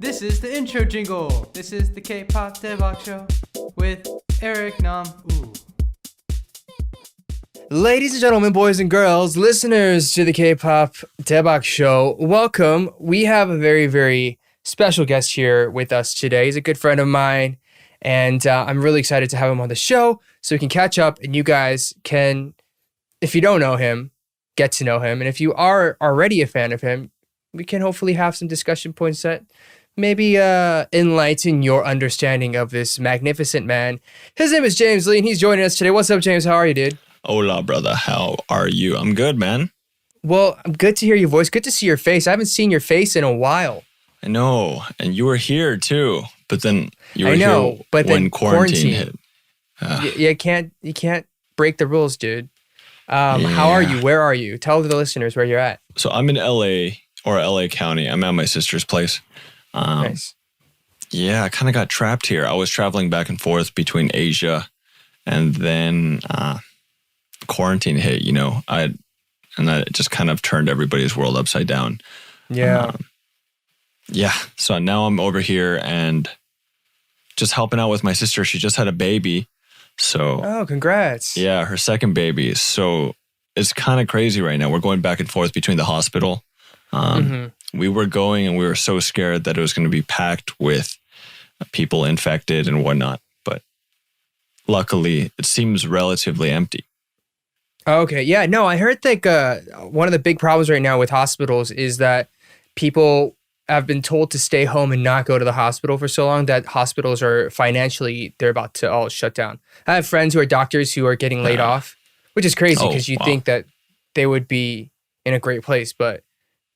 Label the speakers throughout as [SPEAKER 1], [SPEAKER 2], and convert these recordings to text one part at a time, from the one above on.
[SPEAKER 1] This is the intro jingle. This is the K-Pop Daebak Show with Eric Nam. Ooh.
[SPEAKER 2] Ladies and gentlemen, boys and girls, listeners to the K-Pop Daebak Show, welcome. We have a very, very special guest here with us today. He's a good friend of mine, and I'm really excited to have him on the show so we can catch up, and you guys can, if you don't know him, get to know him. And if you are already a fan of him, we can hopefully have some discussion points that maybe enlighten your understanding of this magnificent man. His name is James Lee, and he's joining us today. What's up, James? How are you, dude?
[SPEAKER 3] Hola, brother. How are you? I'm good, man.
[SPEAKER 2] Well, I'm good to hear your voice. Good to see your face. I haven't seen your face in a while.
[SPEAKER 3] I know. And you were here, too. But then you were
[SPEAKER 2] here
[SPEAKER 3] when
[SPEAKER 2] then
[SPEAKER 3] quarantine hit.
[SPEAKER 2] You can't break the rules, dude. How are you? Where are you? Tell the listeners where you're at.
[SPEAKER 3] So I'm in LA or LA County. I'm at my sister's place.
[SPEAKER 2] Nice.
[SPEAKER 3] Yeah, I kind of got trapped here. I was traveling back and forth between Asia, and then quarantine hit, and that just kind of turned everybody's world upside down.
[SPEAKER 2] Yeah.
[SPEAKER 3] So now I'm over here and just helping out with my sister. She just had a baby. So
[SPEAKER 2] oh, congrats.
[SPEAKER 3] Yeah, her second baby. So it's kind of crazy right now. We're going back and forth between the hospital. We were going and we were so scared that it was going to be packed with people infected and whatnot. But luckily, it seems relatively empty.
[SPEAKER 2] Okay. Yeah. No, I heard that one of the big problems right now with hospitals is that people have been told to stay home and not go to the hospital for so long that hospitals are financially, they're about to all shut down. I have friends who are doctors who are getting laid off, which is crazy because you think that they would be in a great place, but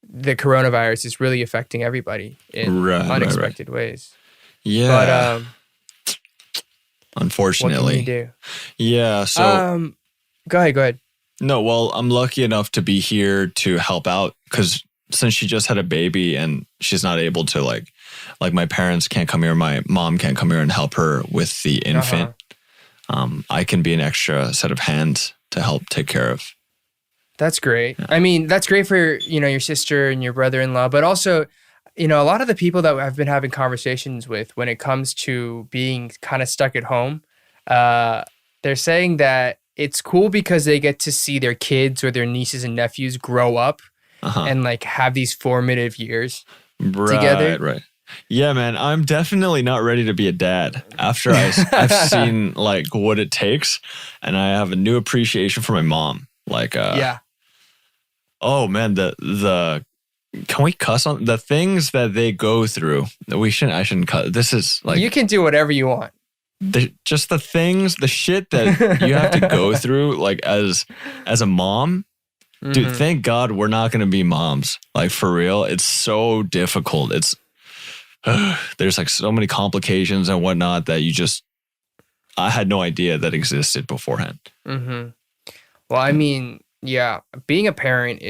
[SPEAKER 2] the coronavirus is really affecting everybody in unexpected ways.
[SPEAKER 3] Yeah.
[SPEAKER 2] But
[SPEAKER 3] unfortunately.
[SPEAKER 2] What can you do?
[SPEAKER 3] Yeah. So
[SPEAKER 2] go ahead.
[SPEAKER 3] No, well, I'm lucky enough to be here to help out because since she just had a baby and she's not able to like my parents can't come here, my mom can't come here and help her with the infant. I can be an extra set of hands to help take care of.
[SPEAKER 2] That's great. I mean, that's great for, your sister and your brother-in-law, but also, a lot of the people that I've been having conversations with when it comes to being kind of stuck at home, they're saying that it's cool because they get to see their kids or their nieces and nephews grow up and like have these formative years together.
[SPEAKER 3] Right. Yeah, man, I'm definitely not ready to be a dad after I've seen like what it takes, and I have a new appreciation for my mom. Like, oh man, the can we cuss on the things that they go through? I shouldn't cuss. This is like
[SPEAKER 2] you can do whatever you want.
[SPEAKER 3] Just the things, the shit that you have to go through, like as a mom. Dude, thank God we're not going to be moms. Like for real, it's so difficult. It's there's like so many complications and whatnot that I had no idea that existed beforehand.
[SPEAKER 2] Well, I mean, yeah, being a parent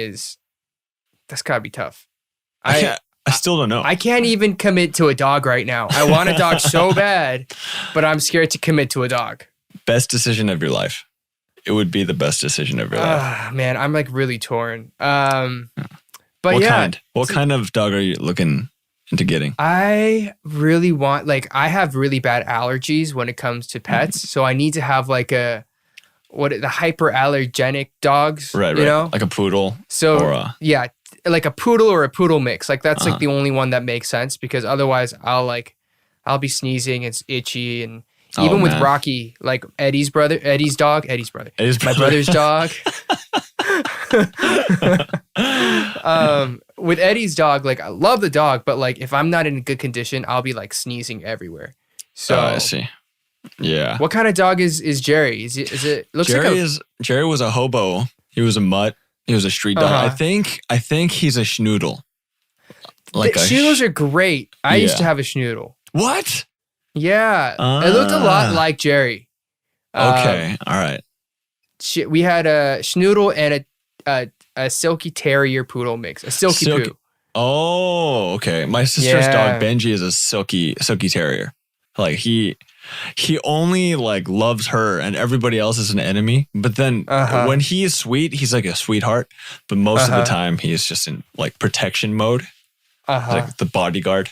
[SPEAKER 2] that's gotta be tough.
[SPEAKER 3] I still don't know.
[SPEAKER 2] I can't even commit to a dog right now. I want a dog so bad, but I'm scared to commit to a dog.
[SPEAKER 3] Best decision of your life. It would be the best decision of your life.
[SPEAKER 2] Man, I'm like really torn. But
[SPEAKER 3] what kind of dog are you looking into getting?
[SPEAKER 2] I really want, I have really bad allergies when it comes to pets. So I need to have like the hyperallergenic dogs,
[SPEAKER 3] right. Like a poodle.
[SPEAKER 2] So like a poodle or a poodle mix. Like that's like the only one that makes sense because otherwise I'll be sneezing. It's itchy. And even with Rocky, like my brother's dog. With Eddie's dog, like I love the dog, but like if I'm not in good condition, I'll be like sneezing everywhere. So
[SPEAKER 3] I see. Yeah.
[SPEAKER 2] What kind of dog is Jerry? Is it looks
[SPEAKER 3] Jerry
[SPEAKER 2] like
[SPEAKER 3] Jerry was a hobo. He was a mutt. He was a street dog. I think he's a schnoodle.
[SPEAKER 2] Schnoodles are great. I used to have a schnoodle.
[SPEAKER 3] What?
[SPEAKER 2] Yeah. It looked a lot like Jerry.
[SPEAKER 3] Okay. All right.
[SPEAKER 2] We had a schnoodle and a silky terrier poodle mix. A silky poo.
[SPEAKER 3] Oh, okay. My sister's dog Benji is a silky terrier. Like he only like loves her and everybody else is an enemy. But then when he is sweet, he's like a sweetheart. But most of the time he is just in like protection mode. Like the bodyguard.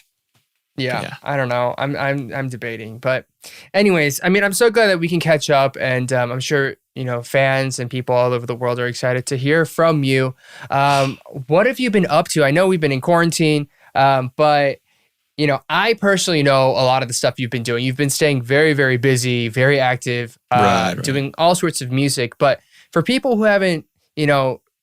[SPEAKER 2] Yeah, I don't know. I'm debating, but anyways, I mean, I'm so glad that we can catch up, and I'm sure fans and people all over the world are excited to hear from you. What have you been up to? I know we've been in quarantine, but I personally know a lot of the stuff you've been doing. You've been staying very, very busy, very active,
[SPEAKER 3] Right.
[SPEAKER 2] doing all sorts of music. But for people who haven't,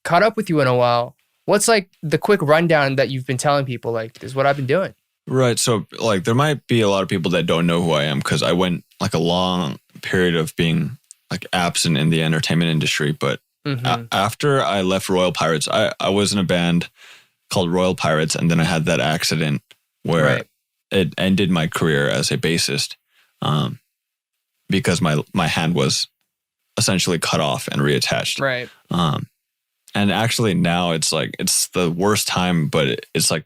[SPEAKER 2] caught up with you in a while, what's like the quick rundown that you've been telling people? Like, this is what I've been doing.
[SPEAKER 3] Right. So like there might be a lot of people that don't know who I am because I went like a long period of being like absent in the entertainment industry. But after I left Royal Pirates, I was in a band called Royal Pirates, and then I had that accident where it ended my career as a bassist because my hand was essentially cut off and reattached.
[SPEAKER 2] Right.
[SPEAKER 3] And actually now it's the worst time, but it's like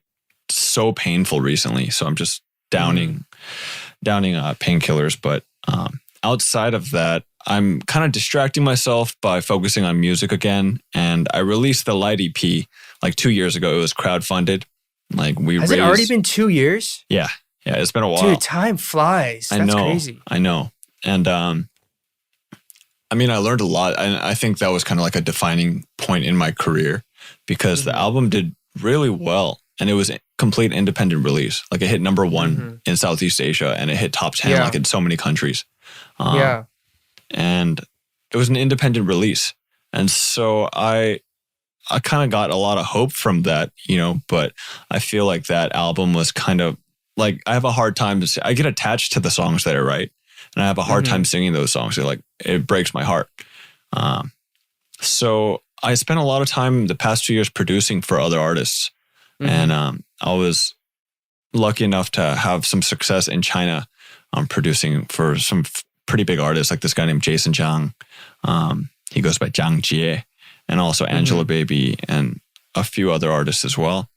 [SPEAKER 3] so painful recently. So I'm just downing painkillers. But outside of that, I'm kind of distracting myself by focusing on music again. And I released the Light EP like 2 years ago. It was crowdfunded. Like
[SPEAKER 2] Has it already been 2 years?
[SPEAKER 3] Yeah. Yeah. It's been a while.
[SPEAKER 2] Dude, time flies. That's crazy.
[SPEAKER 3] I know. And I mean, I learned a lot. And I think that was kind of like a defining point in my career because the album did really well. And it was a complete independent release. Like it hit number 1 in Southeast Asia and it hit top 10 like in so many countries. And it was an independent release. And so I kind of got a lot of hope from that, but I feel like that album was kind of like, I have a hard time I get attached to the songs that I write and I have a hard time singing those songs. It breaks my heart. So I spent a lot of time the past 2 years producing for other artists. And I was lucky enough to have some success in China producing for some pretty big artists like this guy named Jason Zhang. He goes by Zhang Jie, and also Angela Baby and a few other artists as well.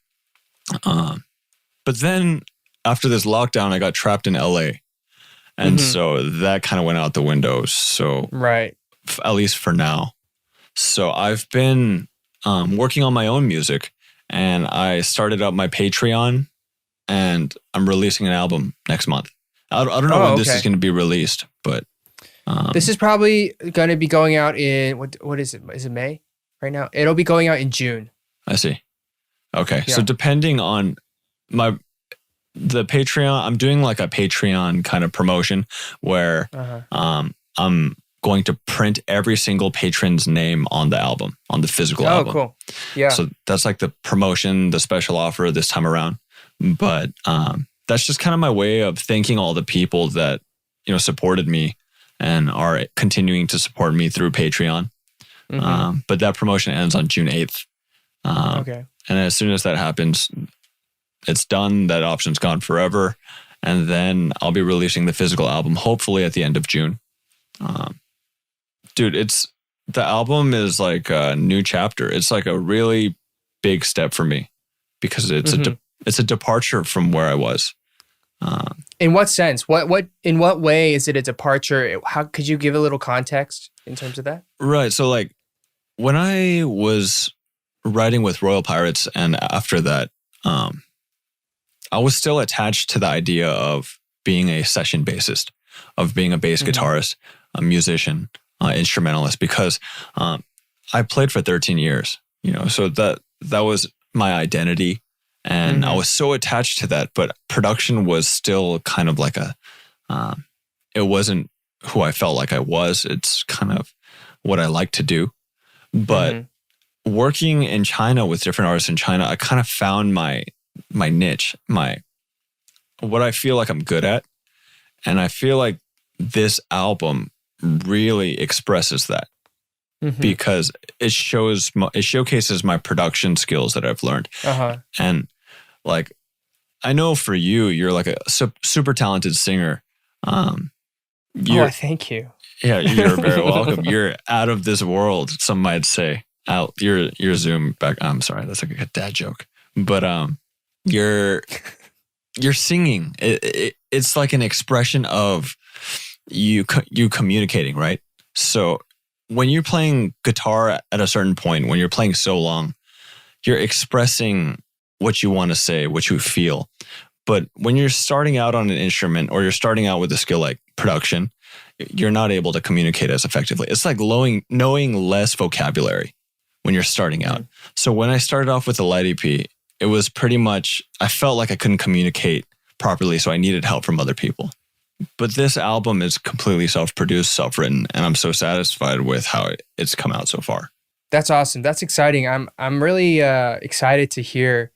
[SPEAKER 3] But then after this lockdown, I got trapped in LA. And so that kind of went out the window. So at least for now. So I've been working on my own music. And I started up my Patreon and I'm releasing an album next month. I don't know when this is going to be released, but...
[SPEAKER 2] this is probably going to be going out in, what is it? Is it May right now? It'll be going out in June.
[SPEAKER 3] I see. Okay. Yeah. So depending on the Patreon, I'm doing like a Patreon kind of promotion where I'm going to print every single patron's name on the album, on the physical album.
[SPEAKER 2] Oh, cool. Yeah.
[SPEAKER 3] So that's like the promotion, the special offer this time around. But that's just kind of my way of thanking all the people that, supported me and are continuing to support me through Patreon. But that promotion ends on June 8th. And as soon as that happens, it's done. That option's gone forever. And then I'll be releasing the physical album, hopefully at the end of June. Dude, the album is like a new chapter. It's like a really big step for me because it's a departure from where I was.
[SPEAKER 2] In what sense? In what way is it a departure? How could you give a little context in terms of that?
[SPEAKER 3] Right. So like when I was writing with Royal Pirates and after that, I was still attached to the idea of being a session bassist, of being a bass guitarist, a musician, instrumentalist, because I played for 13 years, so that was my identity. And I was so attached to that, but production was still kind of like it wasn't who I felt like I was. It's kind of what I like to do. But working in China with different artists in China, I kind of found my niche, what I feel like I'm good at. And I feel like this album really expresses that because it showcases my production skills that I've learned. And like, I know for you're like a super talented singer.
[SPEAKER 2] Thank you.
[SPEAKER 3] Yeah, you're very welcome. You're out of this world, some might say. Your Zoom back. I'm sorry, that's like a dad joke. But your singing, it's like an expression of you communicating, right? So when you're playing guitar at a certain point, when you're playing so long, you're expressing what you want to say, what you feel. But when you're starting out on an instrument or you're starting out with a skill like production, you're not able to communicate as effectively. It's like knowing less vocabulary when you're starting out. So when I started off with the light EP, it was pretty much, I felt like I couldn't communicate properly, so I needed help from other people. But this album is completely self-produced, self-written, and I'm so satisfied with how it's come out so far.
[SPEAKER 2] That's awesome. That's exciting. I'm really excited to hear.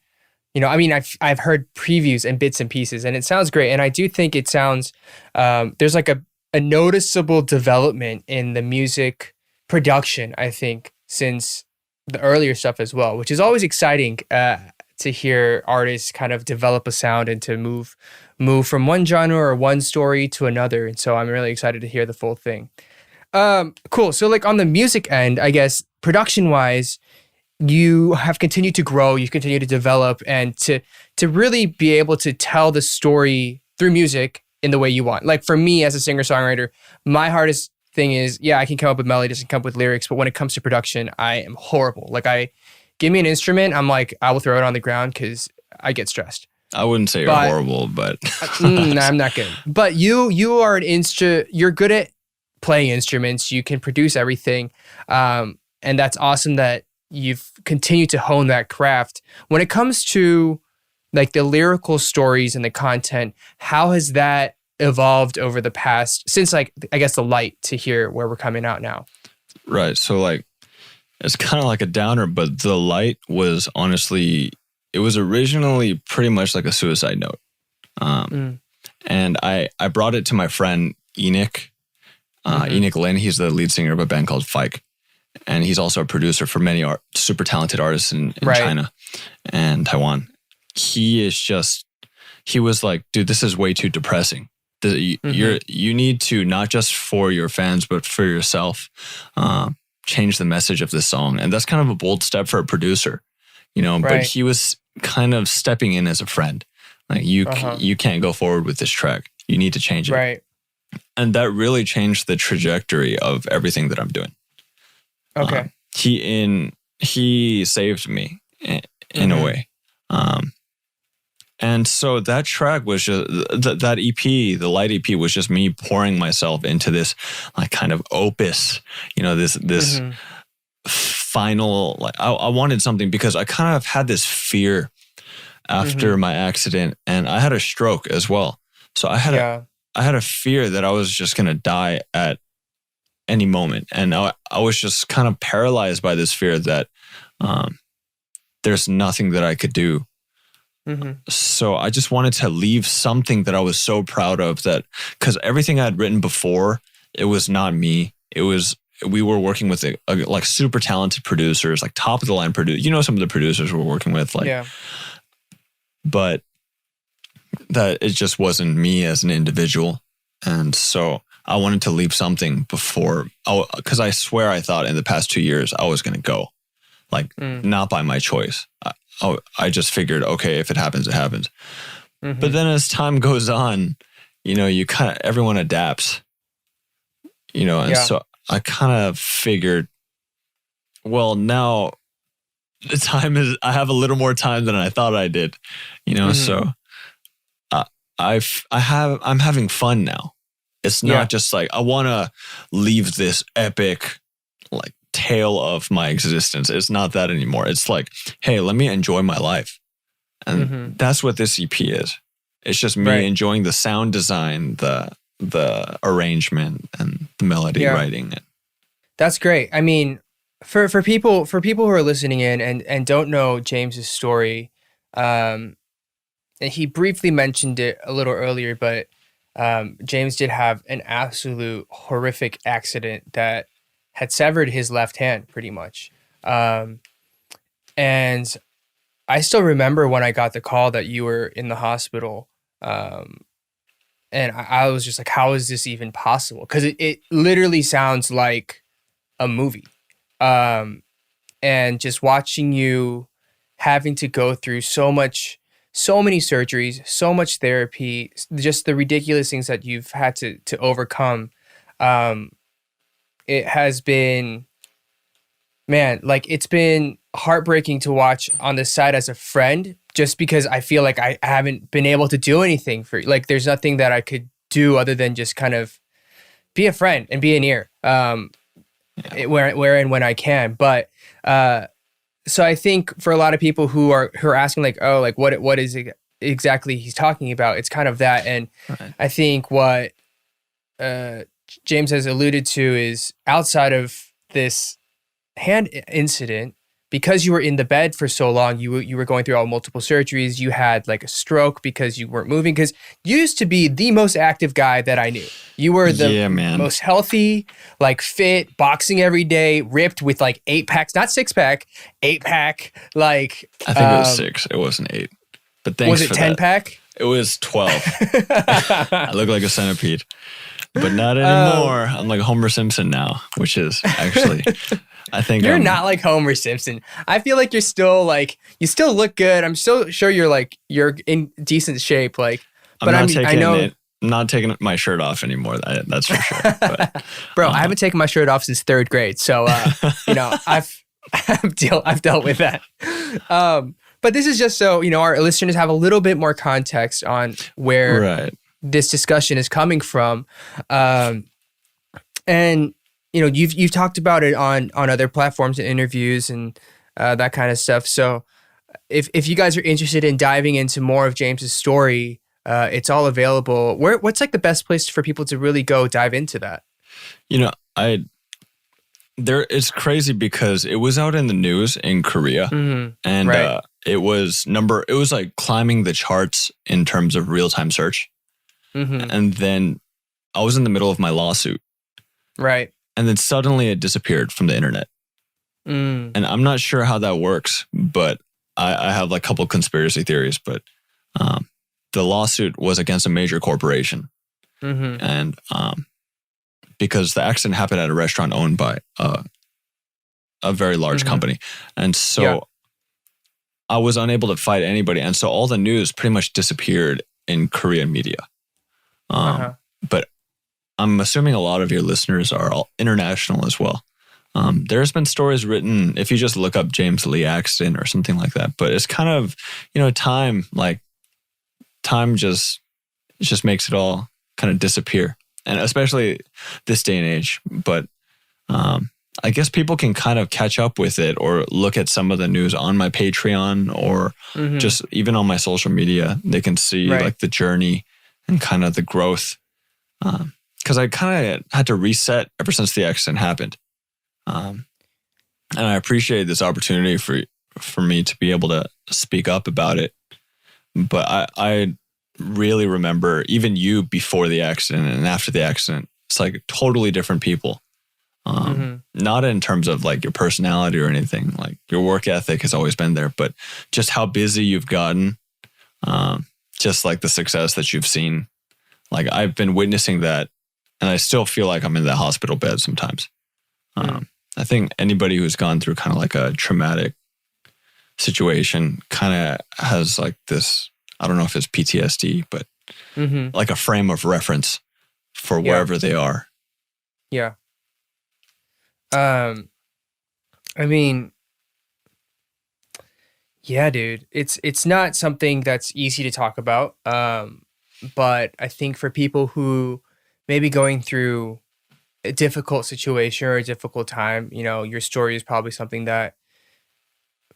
[SPEAKER 2] I mean, I've heard previews and bits and pieces, and it sounds great. And I do think it sounds there's like a noticeable development in the music production, I think, since the earlier stuff as well, which is always exciting to hear artists kind of develop a sound and to move from one genre or one story to another. And so I'm really excited to hear the full thing. Cool. So like on the music end, I guess production wise, you have continued to grow, you've continued to develop, and to really be able to tell the story through music in the way you want. Like for me as a singer-songwriter, my hardest thing is, I can come up with melodies and come up with lyrics, but when it comes to production, I am horrible. Like give me an instrument, I'm like, I will throw it on the ground because I get stressed.
[SPEAKER 3] I wouldn't say you're horrible, but
[SPEAKER 2] no, I'm not good. But you are you're good at playing instruments. You can produce everything. And that's awesome that you've continued to hone that craft. When it comes to like the lyrical stories and the content, how has that evolved over the past, since like, I guess the light to hear where we're coming out now?
[SPEAKER 3] Right. So like, it's kind of like a downer, but the light was honestly, it was originally pretty much like a suicide note. And I brought it to my friend Enoch, Enoch Lin. He's the lead singer of a band called Fike. And he's also a producer for many super talented artists in China and Taiwan. He was like, dude, this is way too depressing. You need to, not just for your fans, but for yourself, change the message of this song. And that's kind of a bold step for a producer, but he was kind of stepping in as a friend. Like you can't go forward with this track. You need to change it.
[SPEAKER 2] Right.
[SPEAKER 3] And that really changed the trajectory of everything that I'm doing.
[SPEAKER 2] Okay.
[SPEAKER 3] He saved me in a way. And so that track was just, that EP, the light EP was just me pouring myself into this like kind of opus, this final, like I wanted something because I kind of had this fear after my accident, and I had a stroke as well. So I had a fear that I was just going to die at any moment. And I was just kind of paralyzed by this fear that there's nothing that I could do. So I just wanted to leave something that I was so proud of, that because everything I had written before, it was not me. We were working with like super talented producers, like top of the line producers. Some of the producers we're working with, but that it just wasn't me as an individual. And so I wanted to leave something before, because I swear I thought in the past 2 years I was going to go, not by my choice. I just figured, okay, if it happens, it happens. But then as time goes on, you kind of, everyone adapts, and so I kind of figured, well, now the time is, I have a little more time than I thought I did, so I'm having fun now. It's not just like, I want to leave this epic, like, tale of my existence. It's not that anymore. It's like, hey, let me enjoy my life. And that's what this EP is. It's just me enjoying the sound design, the arrangement, and the melody writing.
[SPEAKER 2] That's great. I mean, for people who are listening in and don't know James's story, and he briefly mentioned it a little earlier, but James did have an absolute horrific accident that had severed his left hand pretty much. And I still remember when I got the call that you were in the hospital. And I was just like, how is this even possible? Because it literally sounds like a movie. And just watching you having to go through so many surgeries, so much therapy, just the ridiculous things that you've had to overcome. It has been, man, like it's been heartbreaking to watch on the side as a friend, just because I feel like I haven't been able to do anything for, like, there's nothing that I could do other than just kind of be a friend and be an ear, where and when I can. But so I think for a lot of people who are asking, like, oh, like what is it exactly he's talking about, it's kind of that. And
[SPEAKER 3] Right.
[SPEAKER 2] I think what James has alluded to is, outside of this hand incident, because you were in the bed for so long, you were going through all multiple surgeries, you had like a stroke because you weren't moving, because you used to be the most active guy that I knew. You were the most healthy, like fit, boxing every day, ripped with like 8-packs, not 6-pack, 8-pack. Like,
[SPEAKER 3] I think it was 6. It wasn't 8. But thanks
[SPEAKER 2] was it
[SPEAKER 3] for
[SPEAKER 2] 10-pack?
[SPEAKER 3] It was 12. I look like a centipede. But not anymore. I'm like Homer Simpson now, which is actually, I think
[SPEAKER 2] you're not like Homer Simpson. I feel like you're still like, you still look good. I'm still sure you're in decent shape. Like, but I'm
[SPEAKER 3] not taking my shirt off anymore. That's for sure. But,
[SPEAKER 2] bro, I haven't taken my shirt off since 3rd grade. So, I've dealt with that. But this is just so, our listeners have a little bit more context on where this discussion is coming from. And, you've talked about it on other platforms and interviews and that kind of stuff. So if you guys are interested in diving into more of James's story, it's all available. What's like the best place for people to really go dive into that?
[SPEAKER 3] It's crazy because it was out in the news in Korea, and it was like climbing the charts in terms of real-time search. And then I was in the middle of my lawsuit.
[SPEAKER 2] Right.
[SPEAKER 3] And then suddenly it disappeared from the internet. And I'm not sure how that works, but I have like a couple conspiracy theories, but the lawsuit was against a major corporation. And because the accident happened at a restaurant owned by a very large company. And so I was unable to fight anybody. And so all the news pretty much disappeared in Korean media. But I'm assuming a lot of your listeners are all international as well. There's been stories written, if you just look up James Lee accident or something like that, but it's kind of, time just makes it all kind of disappear. And especially this day and age. But I guess people can kind of catch up with it or look at some of the news on my Patreon or just even on my social media. They can see like the journey and kind of the growth. Because I kind of had to reset ever since the accident happened. And I appreciate this opportunity for me to be able to speak up about it. But I really remember even you before the accident and after the accident. It's like totally different people. Not in terms of like your personality or anything. Like your work ethic has always been there, but just how busy you've gotten. Just like the success that you've seen. Like I've been witnessing that, and I still feel like I'm in the hospital bed sometimes. I think anybody who's gone through kind of like a traumatic situation kind of has like this, I don't know if it's PTSD, but like a frame of reference for wherever they are.
[SPEAKER 2] Yeah. I mean, yeah, dude, it's not something that's easy to talk about. But I think for people who may be going through a difficult situation or a difficult time, your story is probably something that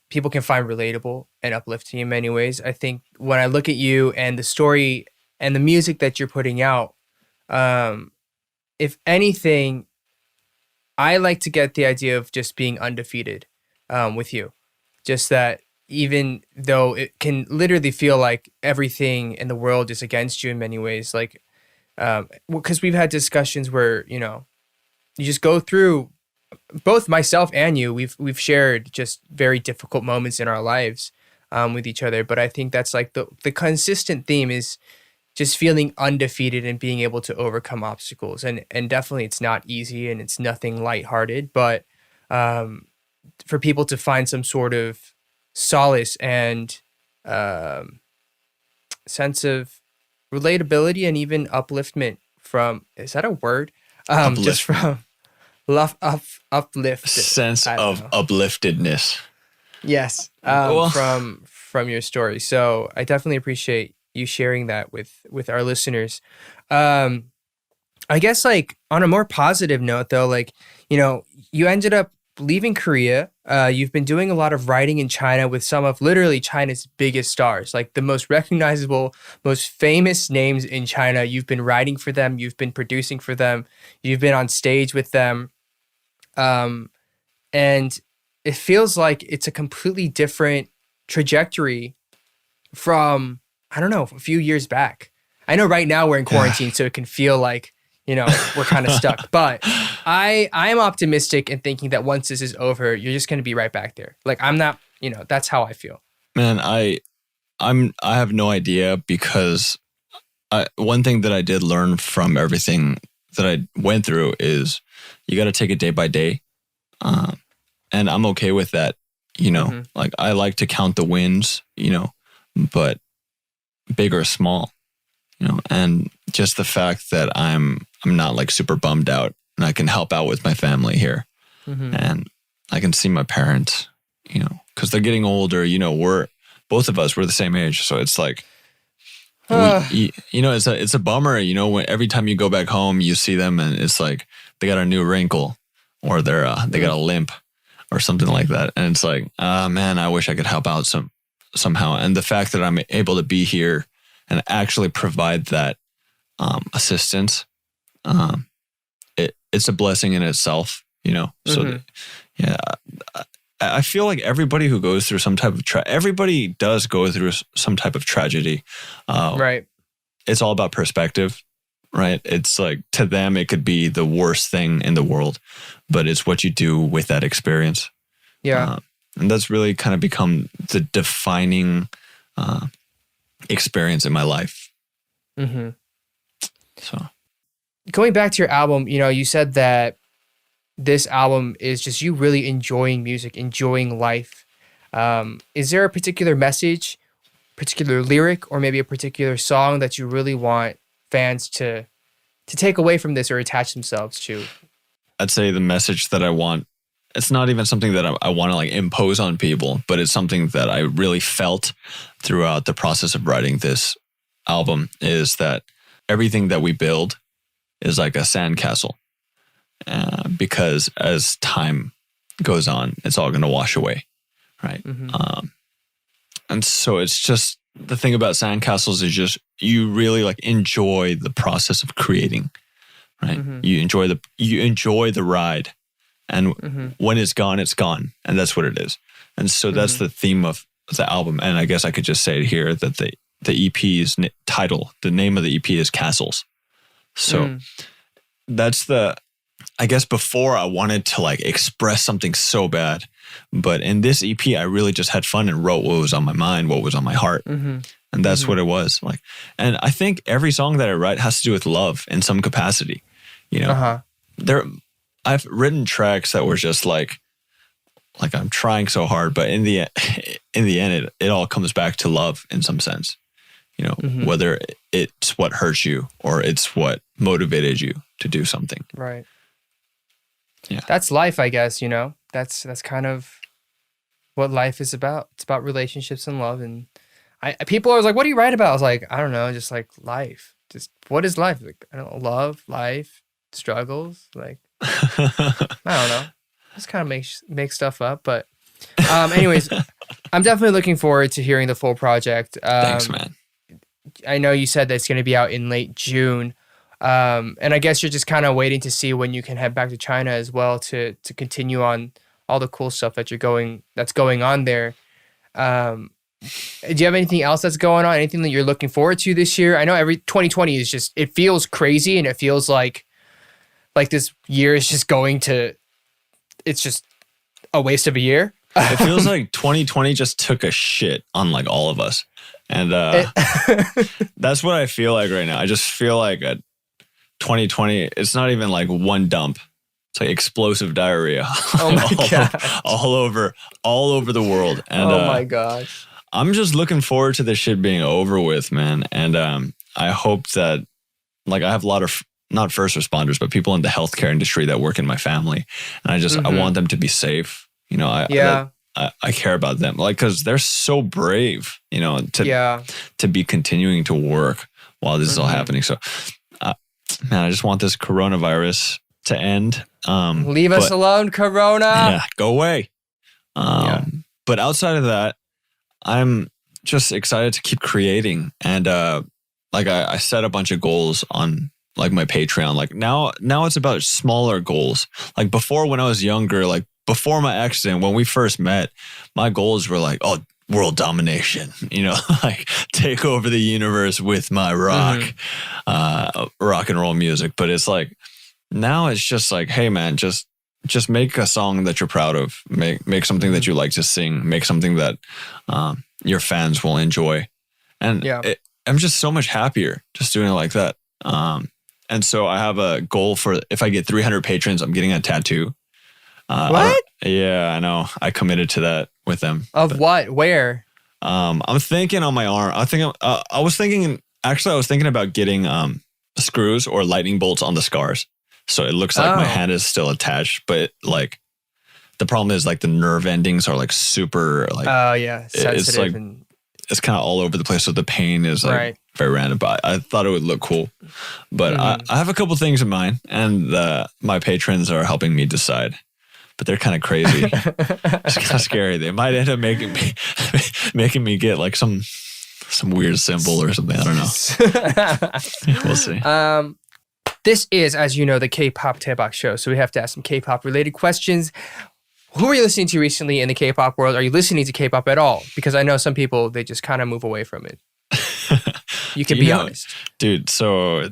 [SPEAKER 2] people can find relatable and uplifting in many ways. I think when I look at you and the story and the music that you're putting out, if anything, I like to get the idea of just being undefeated with you. Just that even though it can literally feel like everything in the world is against you in many ways, like, because we've had discussions where, you just go through, both myself and you, we've shared just very difficult moments in our lives with each other. But I think that's like the consistent theme is just feeling undefeated and being able to overcome obstacles. And definitely it's not easy and it's nothing lighthearted, but for people to find some sort of solace and sense of relatability and even upliftment from, is that a word? Just from uplift.
[SPEAKER 3] Sense of upliftedness.
[SPEAKER 2] Yes.
[SPEAKER 3] Well,
[SPEAKER 2] from from your story. So I definitely appreciate you sharing that with our listeners. I guess like on a more positive note though, like, you ended up leaving Korea. You've been doing a lot of writing in China with some of literally China's biggest stars, like the most recognizable, most famous names in China. You've been writing for them. You've been producing for them. You've been on stage with them. And it feels like it's a completely different trajectory from, I don't know, a few years back. I know right now we're in quarantine, so it can feel like, we're kind of stuck. But I am optimistic and thinking that once this is over, you're just going to be right back there. Like I'm not, that's how I feel.
[SPEAKER 3] Man, I have no idea, because one thing that I did learn from everything that I went through is you got to take it day by day. And I'm okay with that, like I like to count the wins, but big or small, and just the fact that I'm not like super bummed out, and I can help out with my family here, and I can see my parents, because they're getting older, we're both of us, we're the same age. So it's like, it's a bummer, when every time you go back home, you see them and it's like, they got a new wrinkle, or they got a limp or something like that. And it's like, man, I wish I could help out somehow. And the fact that I'm able to be here and actually provide that assistance, it's a blessing in itself, So, I feel like everybody who goes through some type of everybody does go through some type of tragedy.
[SPEAKER 2] Right.
[SPEAKER 3] It's all about perspective, right? It's like, to them, it could be the worst thing in the world, but it's what you do with that experience.
[SPEAKER 2] Yeah.
[SPEAKER 3] And that's really kind of become the defining experience in my life. So
[SPEAKER 2] going back to your album, you said that this album is just you really enjoying music, enjoying life. Is there a particular message, particular lyric, or maybe a particular song that you really want fans to take away from this or attach themselves to?
[SPEAKER 3] I'd say the message that I want, it's not even something that I want to like impose on people, but it's something that I really felt throughout the process of writing this album, is that everything that we build is like a sandcastle. Because as time goes on, it's all going to wash away, right? And so it's just, the thing about sandcastles is just, you really like enjoy the process of creating, right? You enjoy the ride, and when it's gone, and that's what it is. And so that's the theme of the album. And I guess I could just say it here that the EP's title, the name of the EP is Castles. So that's I guess before I wanted to like express something so bad, but in this EP, I really just had fun and wrote what was on my mind, what was on my heart. And that's what it was like. And I think every song that I write has to do with love in some capacity. I've written tracks that were just like I'm trying so hard, but in the end, it all comes back to love in some sense. Whether it's what hurts you or it's what motivated you to do something.
[SPEAKER 2] Right.
[SPEAKER 3] Yeah.
[SPEAKER 2] That's life, I guess, that's kind of what life is about. It's about relationships and love. And people are always like, what do you write about? I was like, I don't know, just like life. Just what is life? Like, I don't know, love, life, struggles. Like, I don't know. Just kind of make stuff up. But anyways, I'm definitely looking forward to hearing the full project.
[SPEAKER 3] Thanks, man.
[SPEAKER 2] I know you said that it's going to be out in late June. And I guess you're just kind of waiting to see when you can head back to China as well to continue on all the cool stuff that's going on there. Do you have anything else that's going on? Anything that you're looking forward to this year? I know 2020 is just, it feels crazy, and it feels like this year is just it's just a waste of a year.
[SPEAKER 3] It feels like 2020 just took a shit on like all of us. And that's what I feel like right now. I just feel like 2020, it's not even like one dump. It's like explosive diarrhea.
[SPEAKER 2] Oh my God.
[SPEAKER 3] all over the world. And
[SPEAKER 2] oh my gosh.
[SPEAKER 3] I'm just looking forward to this shit being over with, man. And I hope that, like, I have a lot of, not first responders, but people in the healthcare industry that work in my family. And I want them to be safe. I care about them, like, because they're so brave, you know, to be continuing to work while this is all happening. So, man, I just want this coronavirus to end.
[SPEAKER 2] Leave us alone, Corona.
[SPEAKER 3] Yeah, go away. But outside of that, I'm just excited to keep creating. And like I set a bunch of goals on like my Patreon. Like now it's about smaller goals. Like before, when I was younger, like before my accident, when we first met, my goals were like, oh, world domination, you know, like take over the universe with my rock and roll music. But it's like, now it's just like, hey man, just make a song that you're proud of. Make something that you like to sing. Make something that your fans will enjoy. And I'm just so much happier just doing it like that. And so I have a goal for, if I get 300 patrons, I'm getting a tattoo.
[SPEAKER 2] What?
[SPEAKER 3] Yeah, I know. I committed to that with them.
[SPEAKER 2] Of what? Where?
[SPEAKER 3] I'm thinking on my arm. I was thinking about getting screws or lightning bolts on the scars. So it looks like my hand is still attached, but like the problem is like the nerve endings are like super like
[SPEAKER 2] sensitive,
[SPEAKER 3] it's kind of all over the place. So the pain is like very random. But I thought it would look cool. But I have a couple things in mind, and my patrons are helping me decide. But they're kind of crazy. It's kind of scary. They might end up making me get like some weird symbol or something. I don't know. We'll see.
[SPEAKER 2] This is, as you know, the K-pop Daebak Show. So we have to ask some K-pop related questions. Who are you listening to recently in the K-pop world? Are you listening to K-pop at all? Because I know some people, they just kind of move away from it. You can be honest.
[SPEAKER 3] Dude, so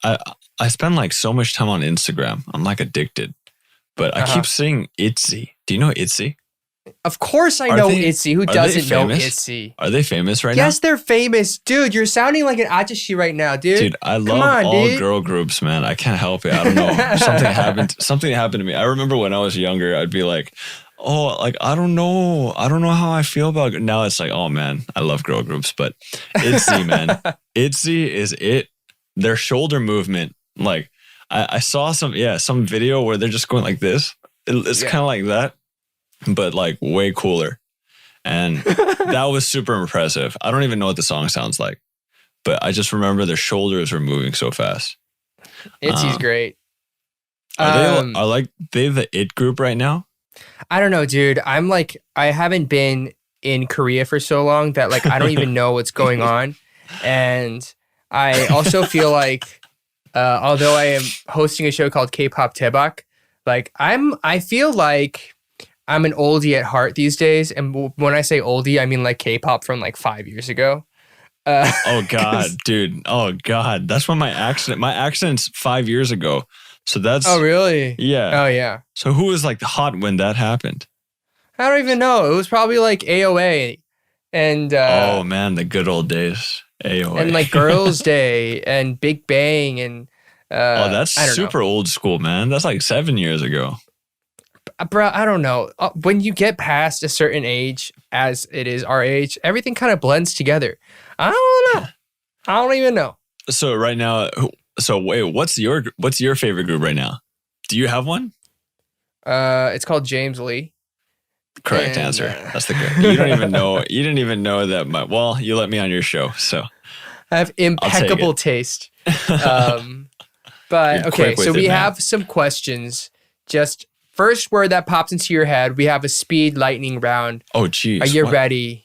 [SPEAKER 3] I spend like so much time on Instagram. I'm like addicted. But I keep seeing ITZY. Do you know ITZY?
[SPEAKER 2] Of course I know ITZY. Who doesn't know ITZY?
[SPEAKER 3] Are they famous right now?
[SPEAKER 2] Yes, they're famous. Dude, you're sounding like an ajashi right now, dude.
[SPEAKER 3] Dude, I love all girl groups, man. I can't help it. I don't know. Something happened to me. I remember when I was younger, I'd be like, oh, like, I don't know how I feel about it. Now it's like, oh man, I love girl groups. But ITZY, man. ITZY is it. Their shoulder movement, like, I saw some video where they're just going like this. It's kind of like that, but like way cooler. And that was super impressive. I don't even know what the song sounds like, but I just remember their shoulders were moving so fast.
[SPEAKER 2] ITZY's great.
[SPEAKER 3] Are they the it group right now?
[SPEAKER 2] I don't know, dude. I'm like, I haven't been in Korea for so long that like I don't even know what's going on. And I also feel like although I am hosting a show called K-pop Daebak, like I feel like I'm an oldie at heart these days. And when I say oldie, I mean like K-pop from like 5 years ago.
[SPEAKER 3] Oh God, dude. Oh God. That's when my accident's 5 years ago. So that's.
[SPEAKER 2] Oh really?
[SPEAKER 3] Yeah.
[SPEAKER 2] Oh yeah.
[SPEAKER 3] So who was like hot when that happened?
[SPEAKER 2] I don't even know. It was probably like AOA and.
[SPEAKER 3] Oh man, the good old days. AOA.
[SPEAKER 2] And like Girls' Day and Big Bang and
[SPEAKER 3] that's super old school, man. That's like 7 years ago.
[SPEAKER 2] Bro, I don't know. When you get past a certain age, as it is our age, everything kind of blends together. I don't know. I don't even know.
[SPEAKER 3] So right now, wait, what's your favorite group right now? Do you have one?
[SPEAKER 2] It's called James Lee.
[SPEAKER 3] Correct answer. That's the good. You don't even know. You didn't even know that. Well, you let me on your show, so
[SPEAKER 2] I have impeccable taste. But okay, so we have some questions. Just first word that pops into your head. We have a speed lightning round.
[SPEAKER 3] Oh, geez.
[SPEAKER 2] Are you ready?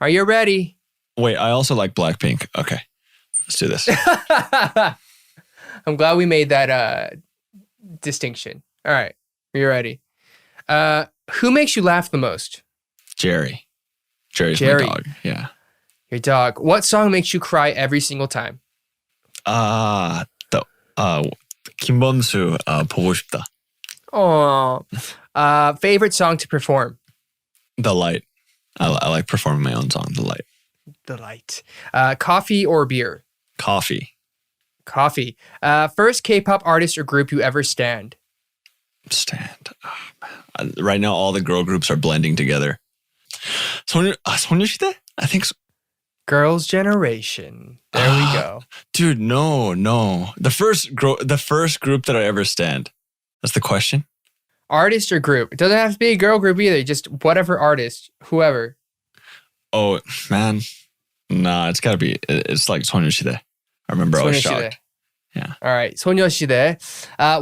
[SPEAKER 2] Are you ready?
[SPEAKER 3] Wait, I also like Blackpink. Okay, let's do this.
[SPEAKER 2] I'm glad we made that distinction. All right, are you ready? Who makes you laugh the most?
[SPEAKER 3] Jerry. Jerry's my dog. Yeah.
[SPEAKER 2] Your dog. What song makes you cry every single time?
[SPEAKER 3] 김범수 보고 싶다.
[SPEAKER 2] Oh. Favorite song to perform?
[SPEAKER 3] The Light. I like performing my own song, The Light.
[SPEAKER 2] The Light. Coffee or beer?
[SPEAKER 3] Coffee.
[SPEAKER 2] Coffee. First K-pop artist or group you ever stand?
[SPEAKER 3] Stand. Oh, man. Right now, all the girl groups are blending together. 소녀시대? I think so.
[SPEAKER 2] Girls' Generation. There we go.
[SPEAKER 3] Dude, no. The first group that I ever stand. That's the question?
[SPEAKER 2] Artist or group? It doesn't have to be a girl group either. Just whatever artist, whoever.
[SPEAKER 3] Oh man, nah, it's gotta be. It's like 소녀시대. I remember I was shocked. Yeah.
[SPEAKER 2] All right, 소녀시대.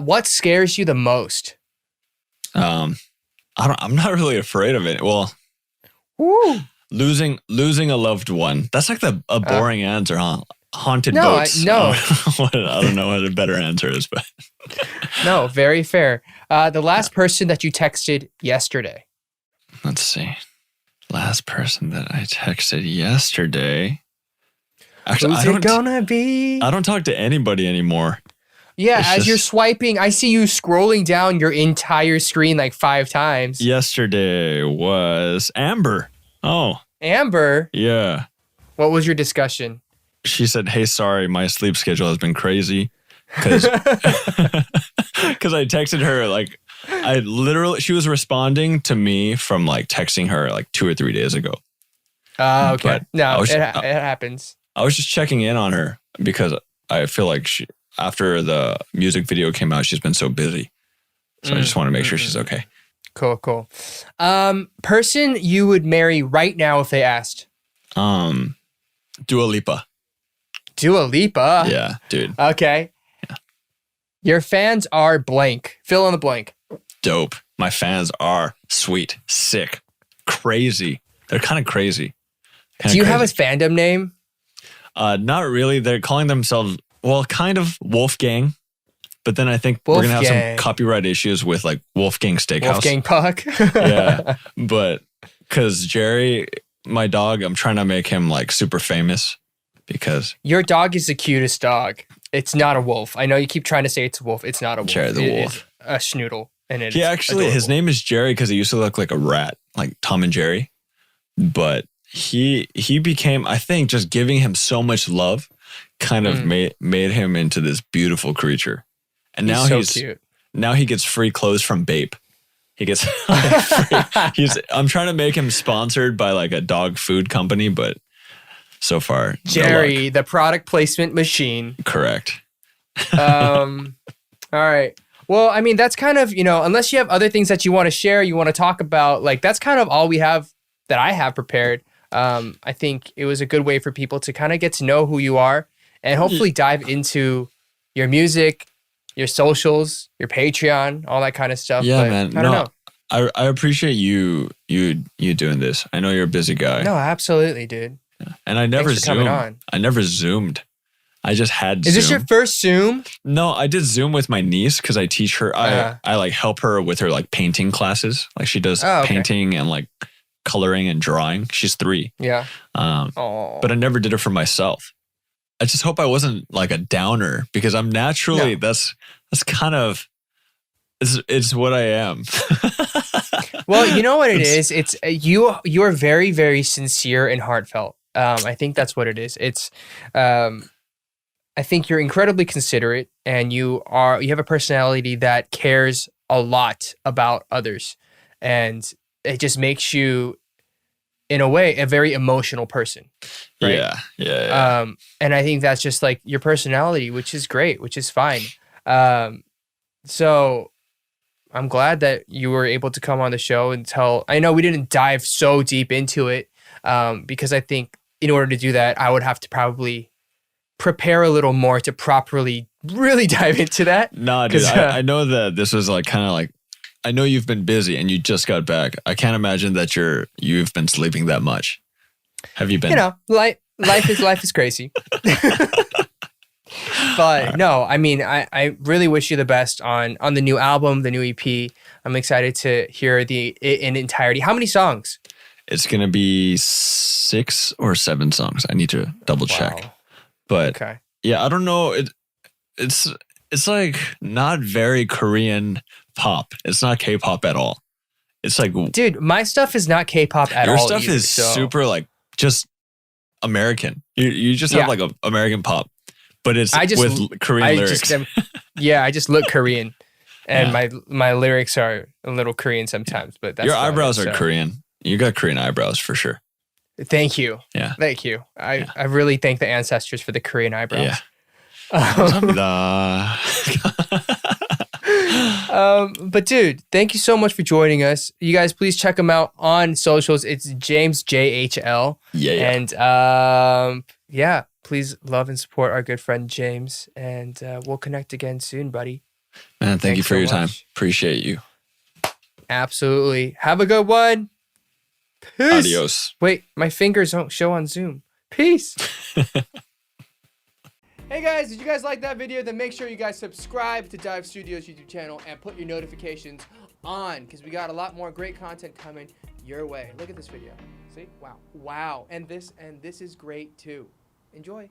[SPEAKER 2] What scares you the most?
[SPEAKER 3] I'm not really afraid of it. Well,
[SPEAKER 2] Woo.
[SPEAKER 3] losing a loved one. That's like a boring answer, huh? Haunted
[SPEAKER 2] No,
[SPEAKER 3] boats.
[SPEAKER 2] no.
[SPEAKER 3] I don't know what a better answer is, but
[SPEAKER 2] No, very fair. The last person that you texted yesterday.
[SPEAKER 3] let's see. Last person that I texted yesterday. Actually,
[SPEAKER 2] Who's it gonna be?
[SPEAKER 3] I don't talk to anybody anymore.
[SPEAKER 2] Yeah,
[SPEAKER 3] It's
[SPEAKER 2] as you're
[SPEAKER 3] just-
[SPEAKER 2] swiping, I see you scrolling down your entire screen like 5 times.
[SPEAKER 3] Yesterday was Amber. Oh,
[SPEAKER 2] Amber,
[SPEAKER 3] yeah.
[SPEAKER 2] what was your discussion?
[SPEAKER 3] She said, "Hey, sorry, my sleep schedule has been crazy." Because I texted her like she was responding to me from like texting her like 2 or 3 days ago.
[SPEAKER 2] Okay.
[SPEAKER 3] But
[SPEAKER 2] No,
[SPEAKER 3] I was-
[SPEAKER 2] it happens.
[SPEAKER 3] I was just checking in on her because I feel like after the music video came out, she's been so busy. So I just want to make sure she's okay.
[SPEAKER 2] Cool. Person you would marry right now if they asked?
[SPEAKER 3] Dua Lipa.
[SPEAKER 2] Dua Lipa?
[SPEAKER 3] Yeah, dude.
[SPEAKER 2] Okay.
[SPEAKER 3] Yeah.
[SPEAKER 2] Your fans are blank. Fill in the blank.
[SPEAKER 3] Dope. My fans are sweet, sick, crazy. They're kind of crazy.
[SPEAKER 2] Do you have a fandom name?
[SPEAKER 3] Not really. They're calling themselves, well, kind of Wolfgang. But then I think we're going to have
[SPEAKER 2] Wolfgang.
[SPEAKER 3] some copyright issues with like Wolfgang Steakhouse.
[SPEAKER 2] Wolfgang Puck?
[SPEAKER 3] Yeah. But because Jerry, my dog, I'm trying to make him like super famous because
[SPEAKER 2] Your dog is the cutest dog. It's not a wolf. I know you keep trying to say it's a wolf. It's not a wolf.
[SPEAKER 3] Jerry the
[SPEAKER 2] It
[SPEAKER 3] wolf.
[SPEAKER 2] is a schnoodle. And it's
[SPEAKER 3] he actually, his
[SPEAKER 2] adorable.
[SPEAKER 3] name is Jerry because he used to look like a rat, like Tom and Jerry. But he became, I think, just giving him so much love kind of made him into this beautiful creature. And now
[SPEAKER 2] so cute.
[SPEAKER 3] Now he gets free clothes from Bape. He gets I'm trying to make him sponsored by like a dog food company, but so far, no
[SPEAKER 2] Jerry,
[SPEAKER 3] luck.
[SPEAKER 2] the product placement machine.
[SPEAKER 3] Correct.
[SPEAKER 2] All right. Well, I mean, that's kind of, unless you have other things that you want to share, you want to talk about, like, that's kind of all we have that I have prepared. I think it was a good way for people to kind of get to know who you are and hopefully dive into your music, your socials, your Patreon, all that kind of stuff.
[SPEAKER 3] Yeah,
[SPEAKER 2] but
[SPEAKER 3] man.
[SPEAKER 2] I don't know.
[SPEAKER 3] I appreciate you doing this. I know you're a busy guy.
[SPEAKER 2] No, absolutely, dude.
[SPEAKER 3] And I never
[SPEAKER 2] Thanks for coming
[SPEAKER 3] zoomed.
[SPEAKER 2] on.
[SPEAKER 3] I never zoomed. I just had
[SPEAKER 2] Is
[SPEAKER 3] Zoom.
[SPEAKER 2] this your first Zoom?
[SPEAKER 3] No, I did Zoom with my niece because I teach her. I like help her with her like painting classes. Like she does painting and like coloring and drawing. She's 3.
[SPEAKER 2] Yeah.
[SPEAKER 3] But I never did it for myself. I just hope I wasn't like a downer because I'm naturally that's kind of it's what I am.
[SPEAKER 2] Well, you know what it is? It's you are very, very sincere and heartfelt. I think that's what it is. It's I think you're incredibly considerate and you have a personality that cares a lot about others. And it just makes you, in a way, a very emotional person. Right?
[SPEAKER 3] Yeah.
[SPEAKER 2] And I think that's just like your personality, which is great, which is fine. So I'm glad that you were able to come on the show and tell. I know we didn't dive so deep into it because I think in order to do that, I would have to probably prepare a little more to properly really dive into that.
[SPEAKER 3] Nah, dude, I know that this was like kind of like, I know you've been busy and you just got back. I can't imagine that you've been sleeping that much. Have you been?
[SPEAKER 2] Life is crazy. But no, I mean, I really wish you the best on the new album, the new EP. I'm excited to hear it in entirety. How many songs?
[SPEAKER 3] It's going to be 6 or 7 songs. I need to double check. But
[SPEAKER 2] Okay.
[SPEAKER 3] yeah, I don't know. It's like not very Korean pop. It's not K-pop at all. It's like,
[SPEAKER 2] Dude, my stuff is not K-pop at all.
[SPEAKER 3] your stuff
[SPEAKER 2] either,
[SPEAKER 3] is
[SPEAKER 2] so.
[SPEAKER 3] super like just American. You just have like a American pop, but it's with Korean lyrics.
[SPEAKER 2] I just look Korean, and my lyrics are a little Korean sometimes. But that's
[SPEAKER 3] your
[SPEAKER 2] about
[SPEAKER 3] eyebrows
[SPEAKER 2] it,
[SPEAKER 3] are
[SPEAKER 2] so.
[SPEAKER 3] Korean. You got Korean eyebrows for sure.
[SPEAKER 2] Thank you.
[SPEAKER 3] Yeah.
[SPEAKER 2] Thank you. I really thank the ancestors for the Korean eyebrows.
[SPEAKER 3] Yeah.
[SPEAKER 2] But dude, thank you so much for joining us. You guys, please check him out on socials. It's James JHL.
[SPEAKER 3] Yeah.
[SPEAKER 2] And yeah, please love and support our good friend James. And we'll connect again soon, buddy.
[SPEAKER 3] Man, thank you
[SPEAKER 2] Thanks
[SPEAKER 3] for
[SPEAKER 2] so
[SPEAKER 3] your time.
[SPEAKER 2] much.
[SPEAKER 3] Appreciate you.
[SPEAKER 2] Absolutely. Have a good one. Peace.
[SPEAKER 3] Adios.
[SPEAKER 2] Wait, my fingers don't show on Zoom. Peace. Hey guys, did you guys like that video? Then make sure you guys subscribe to Dive Studios YouTube channel and put your notifications on, because we got a lot more great content coming your way. Look at this video. See? Wow. Wow. And this is great too. Enjoy.